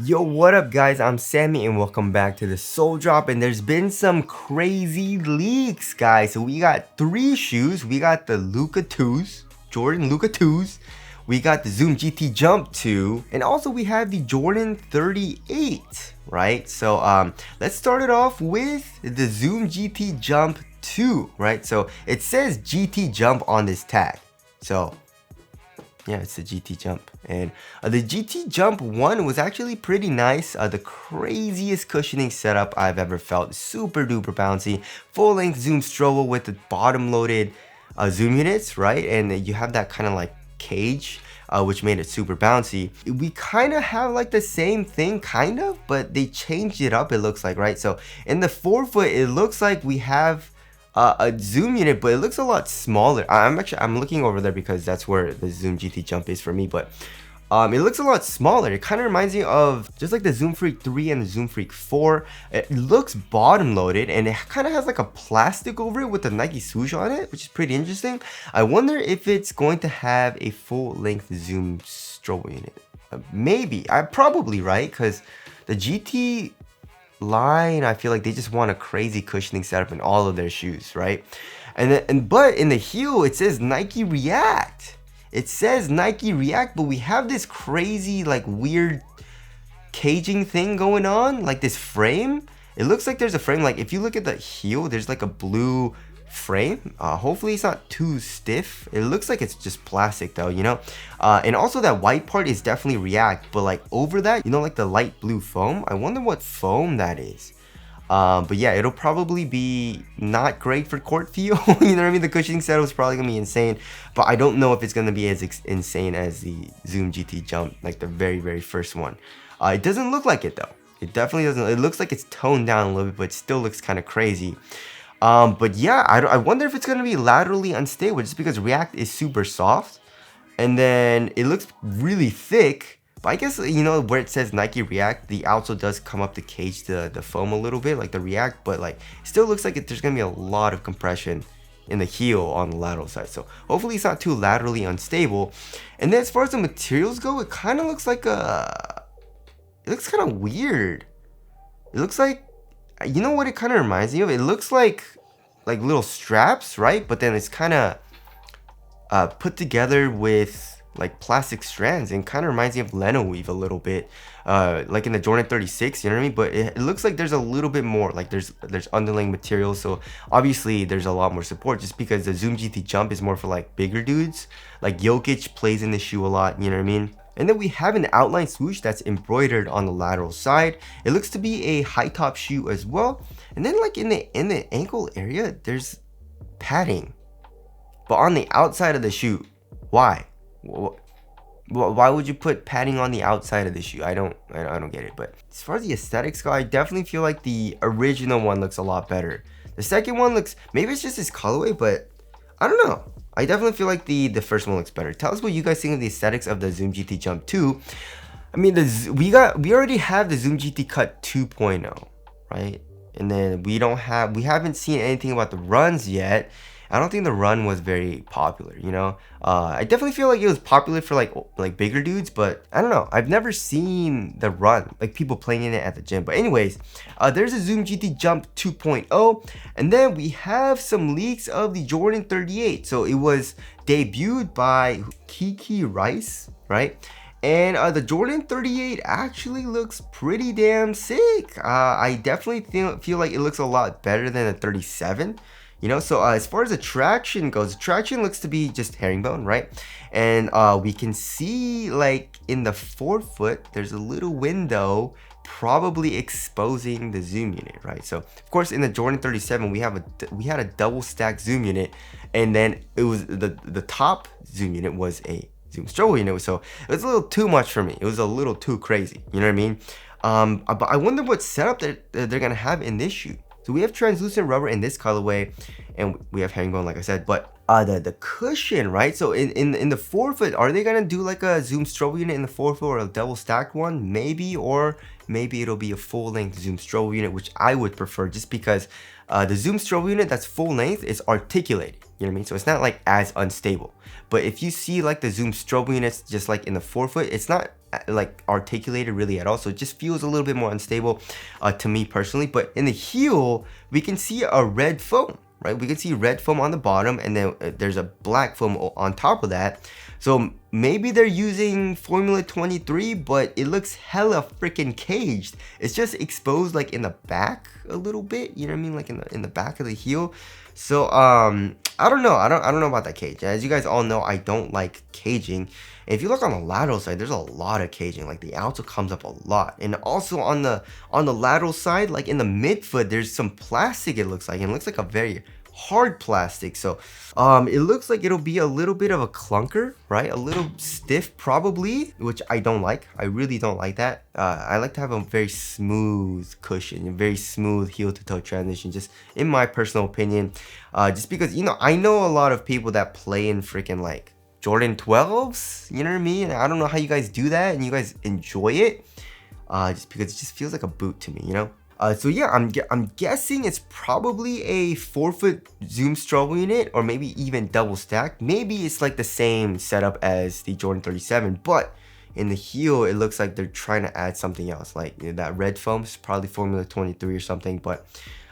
Yo, what up guys? I'm Sammy and welcome back to the Soul Drop, and there's been some crazy leaks, guys. So we got three shoes. We got the Luka 2s, Jordan Luka 2s. We got the Zoom GT Jump 2, and also we have the Jordan 38, right? So let's start it off with the Zoom GT Jump 2, right? So it says GT Jump on this tag. So yeah, it's the GT Jump. And the GT Jump 1 was actually pretty nice. The craziest cushioning setup I've ever felt. Super duper bouncy. Full length zoom strobo with the bottom loaded zoom units, right? And you have that kind of like cage, which made it super bouncy. We kind of have like the same thing, kind of, but they changed it up, it looks like, right? So in the forefoot, it looks like we have a zoom unit, but it looks a lot smaller. I'm looking over there because that's where the Zoom GT Jump is for me, but it looks a lot smaller. It kind of reminds me of just like the Zoom Freak 3 and the Zoom Freak 4. It looks bottom loaded and it kind of has like a plastic over it with the Nike swoosh on it, which is pretty interesting. I wonder if it's going to have a full length zoom strobo unit. Maybe. I'm probably right, because the GT line, I feel like they just want a crazy cushioning setup in all of their shoes, right? But in the heel it says Nike React. It says Nike React, but we have this crazy like weird caging thing going on, like this frame. It looks like there's a frame. Like if you look at the heel, there's like a blue frame. Hopefully it's not too stiff. It looks like it's just plastic though, you know. And also that white part is definitely React, but like over that, you know, like the light blue foam, I wonder what foam that is. But yeah, it'll probably be not great for court feel. You know what I mean? The cushioning setup is probably gonna be insane, but I don't know if it's gonna be as insane as the Zoom GT Jump, like the very first one. It doesn't look like it though. It definitely doesn't. It looks like it's toned down a little bit, but it still looks kind of crazy. But yeah, I wonder if it's gonna be laterally unstable, just because React is super soft, and then it looks really thick. But I guess, you know, where it says Nike React, the outsole does come up to cage the foam a little bit, like the React, but like it still looks like there's gonna be a lot of compression in the heel on the lateral side. So hopefully it's not too laterally unstable. And then as far as the materials go, it kind of looks like it looks kind of weird. It looks like, you know what it kind of reminds me of? It looks like little straps, right? But then it's kind of put together with like plastic strands, and kind of reminds me of Leno weave a little bit, like in the Jordan 36, you know what I mean? But it looks like there's a little bit more, like there's underlaying material, so obviously there's a lot more support, just because the Zoom GT Jump is more for like bigger dudes. Like Jokic plays in the shoe a lot, you know what I mean? And then we have an outline swoosh that's embroidered on the lateral side. It looks to be a high top shoe as well. And then like in the ankle area, there's padding, but on the outside of the shoe. Why? Why would you put padding on the outside of the shoe? I don't get it. But as far as the aesthetics go, I definitely feel like the original one looks a lot better. The second one looks, maybe it's just this colorway, but I don't know. I definitely feel like the first one looks better. Tell us what you guys think of the aesthetics of the Zoom GT Jump 2. I mean, we already have the Zoom GT Cut 2.0, right? And then we haven't seen anything about the runs yet. I don't think the run was very popular, you know. I definitely feel like it was popular for like bigger dudes, but I don't know. I've never seen the run, like people playing in it at the gym. But anyways, there's a Zoom GT Jump 2.0, and then we have some leaks of the Jordan 38. So it was debuted by Kiki Rice, right? And the Jordan 38 actually looks pretty damn sick. I definitely feel like it looks a lot better than the 37. You know, so as far as the traction goes, traction looks to be just herringbone, right? And we can see like in the forefoot, there's a little window probably exposing the zoom unit, right? So of course in the Jordan 37, we had a double stack zoom unit, and then it was the top zoom unit was a zoom strobo unit. So it was a little too much for me. It was a little too crazy, you know what I mean? But I wonder what setup that they're gonna have in this shoe. So we have translucent rubber in this colorway, and we have herringbone, like I said. But the cushion, right? So in the forefoot, are they gonna do like a zoom strobo unit in the forefoot, or a double stacked one? Maybe, or maybe it'll be a full length zoom strobo unit, which I would prefer, just because the zoom strobo unit that's full length is articulated. You know what I mean? So it's not like as unstable. But if you see like the zoom strobo units just like in the forefoot, it's not like articulated really at all, so it just feels a little bit more unstable to me personally. But in the heel, we can see a red foam, right? We can see red foam on the bottom, and then there's a black foam on top of that. So maybe they're using Formula 23, but it looks hella freaking caged. It's just exposed like in the back a little bit, you know what I mean? Like in the back of the heel. So I don't know. I don't know about that cage. As you guys all know, I don't like caging. If you look on the lateral side, there's a lot of caging. Like the outsole comes up a lot, and also on the lateral side, like in the midfoot, there's some plastic. It looks like, and it looks like a very hard plastic. So it looks like it'll be a little bit of a clunker, right? A little stiff probably, which I don't like. I really don't like that. I like to have a very smooth cushion, a very smooth heel to toe transition, just in my personal opinion. Just because, you know, I know a lot of people that play in freaking like Jordan 12s, you know what I mean? I don't know how you guys do that and you guys enjoy it, just because it just feels like a boot to me, you know? So yeah, I'm guessing it's probably a 4-foot zoom strobe unit, or maybe even double stacked. Maybe it's like the same setup as the Jordan 37, but in the heel, it looks like they're trying to add something else. Like, you know, that red foam is probably Formula 23 or something, but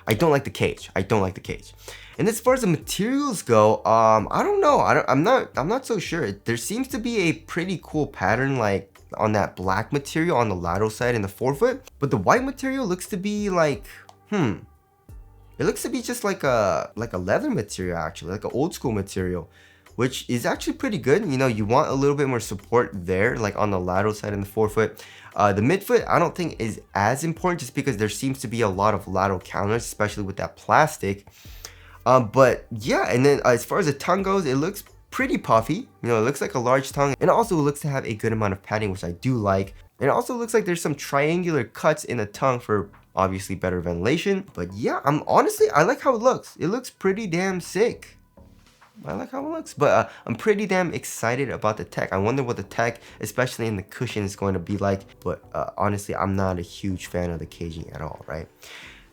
I don't like the cage. I don't like the cage. And as far as the materials go, I don't know. I'm not so sure. There seems to be a pretty cool pattern, like on that black material on the lateral side in the 4-foot, but the white material looks to be like, it looks to be just like a leather material, actually, like an old school material, which is actually pretty good. You know, you want a little bit more support there, like on the lateral side in the 4-foot. The midfoot, I don't think is as important, just because there seems to be a lot of lateral counters, especially with that plastic. But yeah, and then as far as the tongue goes, it looks pretty puffy. You know, it looks like a large tongue, and also it looks to have a good amount of padding, which I do like. And it also looks like there's some triangular cuts in the tongue for obviously better ventilation. But yeah, I like how it looks. It looks pretty damn sick. I like how it looks, but I'm pretty damn excited about the tech. I wonder what the tech, especially in the cushion, is going to be like. But honestly, I'm not a huge fan of the caging at all, right?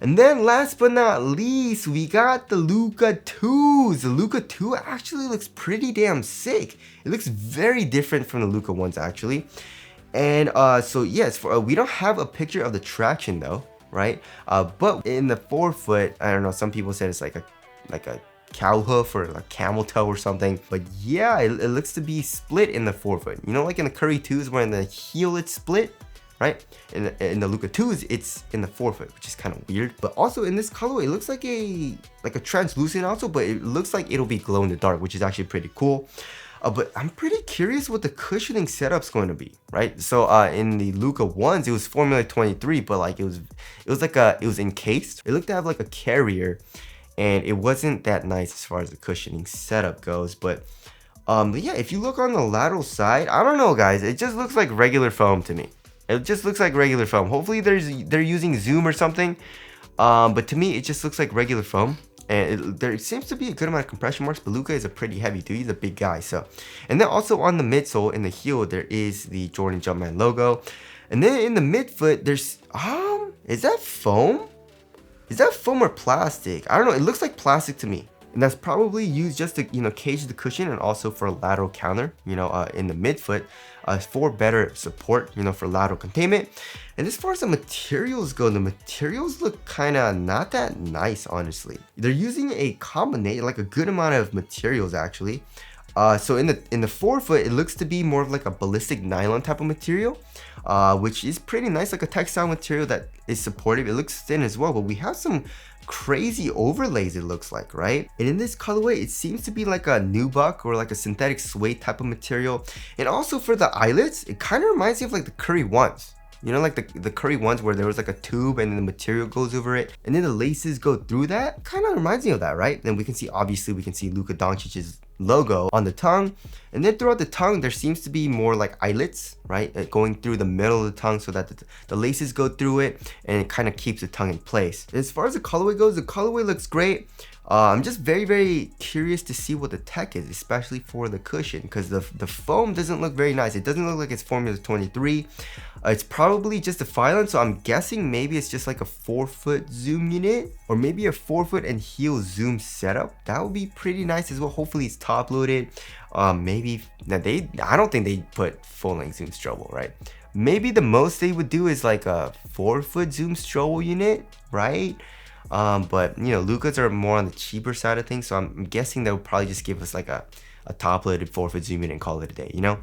And then last but not least, we got the Luka 2s. The Luka 2 actually looks pretty damn sick. It looks very different from the Luka ones, actually. And so yes, we don't have a picture of the traction though, right? But in the 4-foot, I don't know, some people said it's like a cow hoof or a camel toe or something. But yeah, it looks to be split in the 4-foot. You know, like in the Curry 2s where in the heel it's split, right? In the Luka 2s, it's in the 4-foot, which is kind of weird. But also in this colorway, it looks like a translucent also, but it looks like it'll be glow in the dark, which is actually pretty cool. But I'm pretty curious what the cushioning setup's going to be, right? So in the Luka 1s, it was Formula 23, but like it was encased. It looked to have like a carrier, and it wasn't that nice as far as the cushioning setup goes. But yeah, if you look on the lateral side, I don't know, guys, it just looks like regular foam to me. It just looks like regular foam. Hopefully they're using Zoom or something. But to me, it just looks like regular foam. And there seems to be a good amount of compression marks, but Luka is a pretty heavy dude. He's a big guy. So, and then also on the midsole in the heel, there is the Jordan Jumpman logo. And then in the midfoot, there's, is that foam? Is that foam or plastic? I don't know. It looks like plastic to me. And that's probably used just to, you know, cage the cushion, and also for a lateral counter, you know, in the midfoot, for better support, you know, for lateral containment. And as far as the materials go, the materials look kind of not that nice, honestly. They're using a combination, like a good amount of materials actually. So in the 4-foot, it looks to be more of like a ballistic nylon type of material, which is pretty nice, like a textile material that is supportive. It looks thin as well, but we have some crazy overlays, it looks like, right? And in this colorway, it seems to be like a nubuck or like a synthetic suede type of material. And also for the eyelets, it kind of reminds me of like the Curry ones. You know, like the Curry ones where there was like a tube and then the material goes over it, and then the laces go through that. Kind of reminds me of that, right? Then we can see Luka Doncic's logo on the tongue, and then throughout the tongue there seems to be more like eyelets, right, going through the middle of the tongue, so that the laces go through it and it kind of keeps the tongue in place. As far as the colorway goes, the colorway looks great. I'm just very curious to see what the tech is, especially for the cushion, because the foam doesn't look very nice. It doesn't look like it's Formula 23. It's probably just a Phylon, so I'm guessing maybe it's just like a 4-foot zoom unit, or maybe a 4-foot and heel zoom setup. That would be pretty nice as well. Hopefully it's top loaded. Maybe I don't think they put full length zoom strobel, right? Maybe the most they would do is like a 4-foot zoom strobel unit, right? But you know, Lukas are more on the cheaper side of things, so I'm guessing they'll probably just give us like a top loaded 4-foot zoom in and call it a day, you know.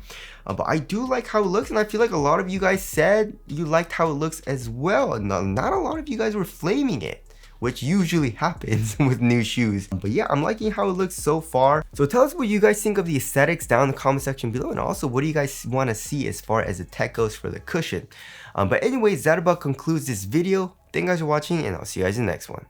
But I do like how it looks, and I feel like a lot of you guys said you liked how it looks as well. Not a lot of you guys were flaming it, which usually happens with new shoes. But yeah, I'm liking how it looks so far. So tell us what you guys think of the aesthetics down in the comment section below, and also what do you guys want to see as far as the tech goes for the cushion. But anyways, that about concludes this video. Thank you guys for watching, and I'll see you guys in the next one.